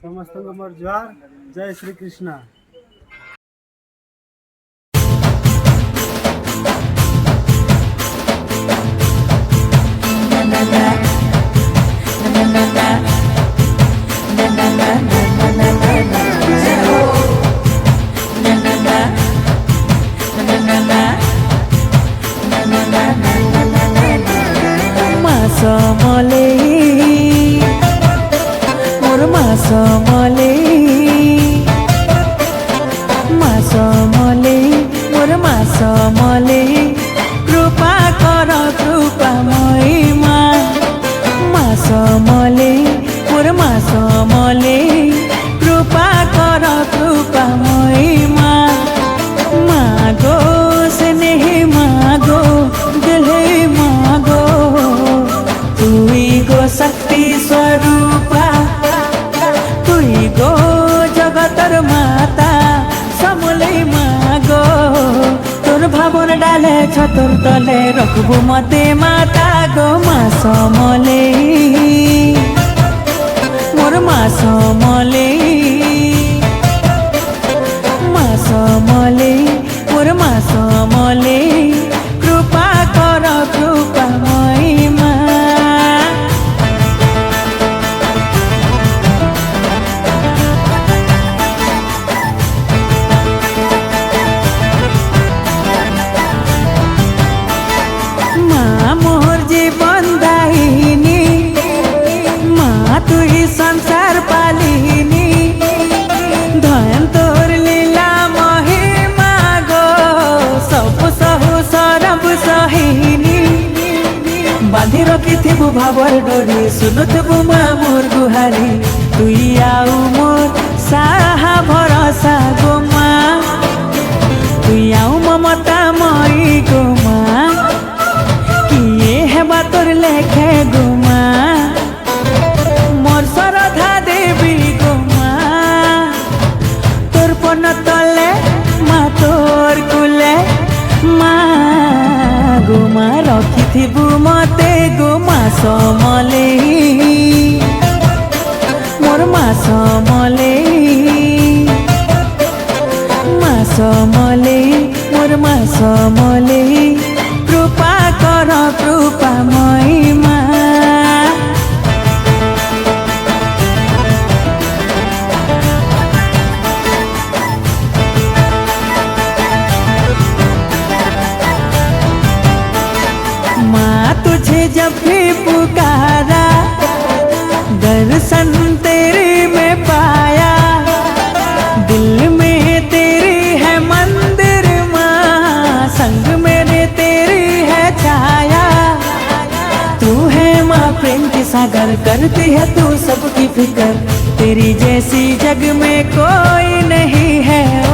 समस्त मोर जुहार। जय श्री कृष्णा। समले मोर समले मोर समले कृपा कर कृपा महिमा समले मोर समले कृपा कर कृपा महिमा मागो स्नेह मागो दिल मागो तुई गो शक्ति स्वरूपा तुई गो जगतर माता समले मागो तोर भावन डाले छतोर तले रखबू मते माता गो समले मोर समले समले मोर समले कृपा कर कृपा महिमा मोर जीवन दाहिनी माँ तुई संसार पालिनी धन तोर लीला महिमा गो सब सहु सरब सहिनी बांधि रखिथिबु भावर डोरी सुनुथबु माँ मोर गुहारी तुई आउ मोर साहा भरोसा गो माँ तुई आउ ममता मई गो माँ हेबा तोर लेखे गुमा मोर श्रद्धा देवी गुमा तोर पन तले माँ तोर कुले माँ गुमा रखिथिबु मते गुमा समले मोर समले समले मोर समले कृपा कर कृपा महिमा माँ तुझे जब भी पुकारा दर्शन तेरे में पाया दिल में तेरी है मंदिर माँ संग मेरे तेरी है छाया तू है माँ प्रेम की सागर करती है तू सबकी फिक्र तेरी जैसी जग में कोई नहीं है